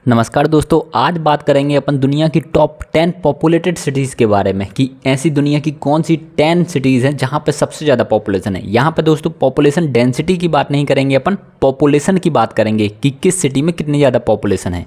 नमस्कार दोस्तों, आज बात करेंगे अपन दुनिया की टॉप 10 पॉपुलेटेड सिटीज़ के बारे में कि ऐसी दुनिया की कौन सी 10 सिटीज़ हैं जहां पे सबसे ज़्यादा पॉपुलेशन है। यहां पे दोस्तों पॉपुलेशन डेंसिटी की बात नहीं करेंगे, अपन पॉपुलेशन की बात करेंगे कि किस सिटी में कितनी ज़्यादा पॉपुलेशन है।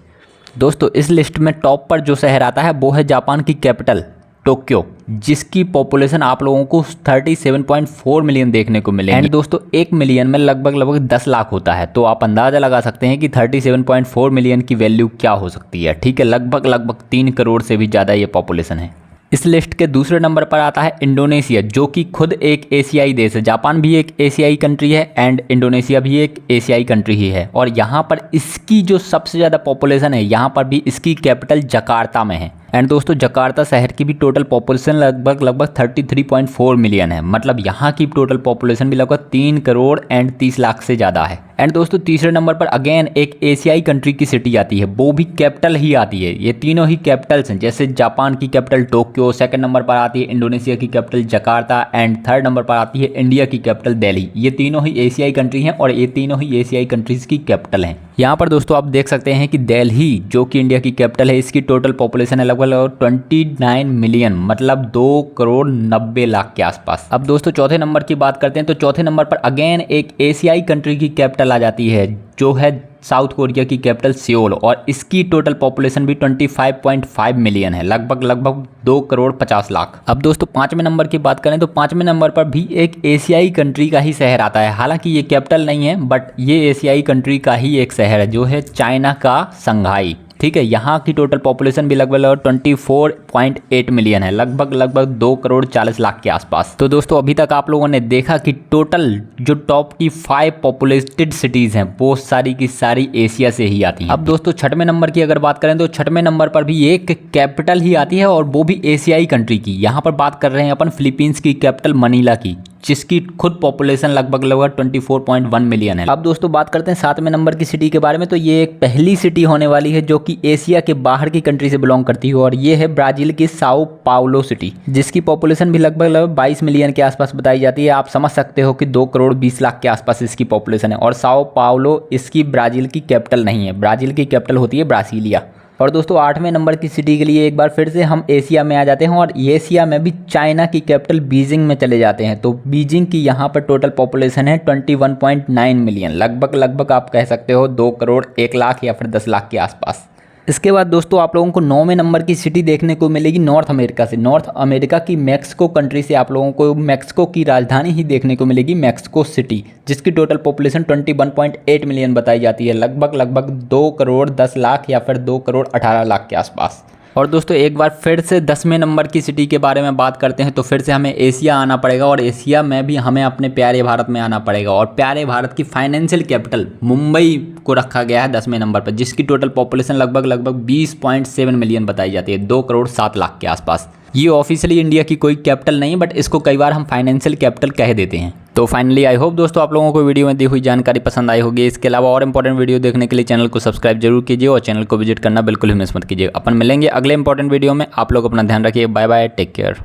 दोस्तों इस लिस्ट में टॉप पर जो शहर आता है वो है जापान की कैपिटल टोक्यो, जिसकी पॉपुलेशन आप लोगों को 37.4 मिलियन देखने को मिलेगी। एंड दोस्तों 1 मिलियन में लगभग 10 लाख होता है, तो आप अंदाज़ा लगा सकते हैं कि 37.4 मिलियन की वैल्यू क्या हो सकती है। ठीक है, लगभग 3 करोड़ से भी ज़्यादा ये पॉपुलेशन है। इस लिस्ट के दूसरे नंबर पर आता है इंडोनेशिया, जो कि खुद एक एशियाई देश है। जापान भी एक एशियाई कंट्री है एंड इंडोनेशिया भी एक एशियाई कंट्री ही है। और यहाँ पर इसकी जो सबसे ज़्यादा पॉपुलेशन है, यहाँ पर भी इसकी कैपिटल जकार्ता में है। एंड दोस्तों जकार्ता शहर की भी टोटल पॉपुलेशन लगभग 33.4 मिलियन है। मतलब यहाँ की टोटल पॉपुलेशन भी लगभग 3 करोड़ एंड 30 लाख से ज़्यादा है। एंड दोस्तों तीसरे नंबर पर अगेन एक एशियाई कंट्री की सिटी आती है, वो भी कैपिटल ही आती है। ये तीनों ही कैपिटल्स हैं, जैसे जापान की कैपिटल टोक्यो, सेकंड नंबर पर आती है इंडोनेशिया की capital Jakarta and third number पर आती है इंडिया की कैपिटल दिल्ली। ये तीनों ही एशियाई कंट्री हैं और ये तीनों ही एशियाई कंट्रीज़ की कैपिटल हैं। यहाँ पर दोस्तों आप देख सकते हैं कि दिल्ली जो कि इंडिया की कैपिटल है, इसकी टोटल पॉपुलेशन है लगभग 29 मिलियन, मतलब 2 करोड़ 90 लाख के आसपास। अब दोस्तों चौथे नंबर की बात करते हैं, तो चौथे नंबर पर अगेन एक एशियाई कंट्री की कैपिटल आ जाती है, जो है साउथ कोरिया की कैपिटल सियोल, और इसकी टोटल पॉपुलेशन भी 25.5 मिलियन है, लगभग 2 करोड़ 50 लाख। अब दोस्तों पाँचवें नंबर की बात करें तो पाँचवें नंबर पर भी एक एशियाई कंट्री का ही शहर आता है। हालांकि ये कैपिटल नहीं है, बट ये एशियाई कंट्री का ही एक शहर है, जो है चाइना का संघाई। ठीक है, यहाँ की टोटल पॉपुलेशन भी लगभग 24.8 मिलियन है, लगभग 2 करोड़ 40 लाख के आसपास। तो दोस्तों अभी तक आप लोगों ने देखा कि टोटल जो टॉप की 5 पॉपुलेटेड सिटीज़ हैं वो सारी की सारी एशिया से ही आती हैं। अब दोस्तों छठवें नंबर की अगर बात करें तो छठवें नंबर पर भी एक कैपिटल ही आती है, और वो भी एशियाई कंट्री की। यहाँ पर बात कर रहे हैं अपन फिलीपींस की कैपिटल मनीला की, जिसकी खुद पॉपुलेशन लगभग 24.1 मिलियन है। अब दोस्तों बात करते हैं 7वें नंबर की सिटी के बारे में, तो ये एक पहली सिटी होने वाली है जो कि एशिया के बाहर की कंट्री से बिलोंग करती है, और ये है ब्राज़ील की साओ पाउलो सिटी, जिसकी पॉपुलेशन भी लगभग 22 मिलियन के आसपास बताई जाती है। आप समझ सकते हो कि 2 करोड़ 20 लाख के आसपास इसकी पॉपुलेशन है। और साओ पाउलो इसकी ब्राज़ील की कैपिटल नहीं है, ब्राज़ील की कैपिटल होती है ब्रासीलिया। और दोस्तों 8वें नंबर की सिटी के लिए एक बार फिर से हम एशिया में आ जाते हैं, और एशिया में भी चाइना की कैपिटल बीजिंग में चले जाते हैं। तो बीजिंग की यहाँ पर टोटल पॉपुलेशन है 21.9 मिलियन, लगभग आप कह सकते हो 2 करोड़ 1 लाख या फिर 10 लाख के आसपास। इसके बाद दोस्तों आप लोगों को 9वें नंबर की सिटी देखने को मिलेगी नॉर्थ अमेरिका से। नॉर्थ अमेरिका की मैक्सिको कंट्री से आप लोगों को मैक्सिको की राजधानी ही देखने को मिलेगी, मैक्सिको सिटी, जिसकी टोटल पॉपुलेशन 21.8 मिलियन बताई जाती है, लगभग 2 करोड़ 10 लाख या फिर 2 करोड़ 18 लाख के आसपास। और दोस्तों एक बार फिर से 10वें नंबर की सिटी के बारे में बात करते हैं, तो फिर से हमें एशिया आना पड़ेगा, और एशिया में भी हमें अपने प्यारे भारत में आना पड़ेगा। और प्यारे भारत की फाइनेंशियल कैपिटल मुंबई को रखा गया है 10वें नंबर पर, जिसकी टोटल पॉपुलेशन लगभग 20.7 मिलियन बताई जाती है, 2 करोड़ 7 लाख के आसपास। ये ऑफिशियली इंडिया की कोई कैपिटल नहीं, बट इसको कई बार हम फाइनेंशियल कैपिटल कह देते हैं। तो फाइनली आई होप दोस्तों आप लोगों को वीडियो में दी हुई जानकारी पसंद आई होगी। इसके अलावा और इंपॉर्टेंट वीडियो देखने के लिए चैनल को सब्सक्राइब जरूर कीजिए, और चैनल को विजिट करना बिल्कुल ही मिस मत कीजिए। अपन मिलेंगे अगले इंपॉर्टेंट वीडियो में। आप लोग अपना ध्यान रखिए। Bye bye, take care.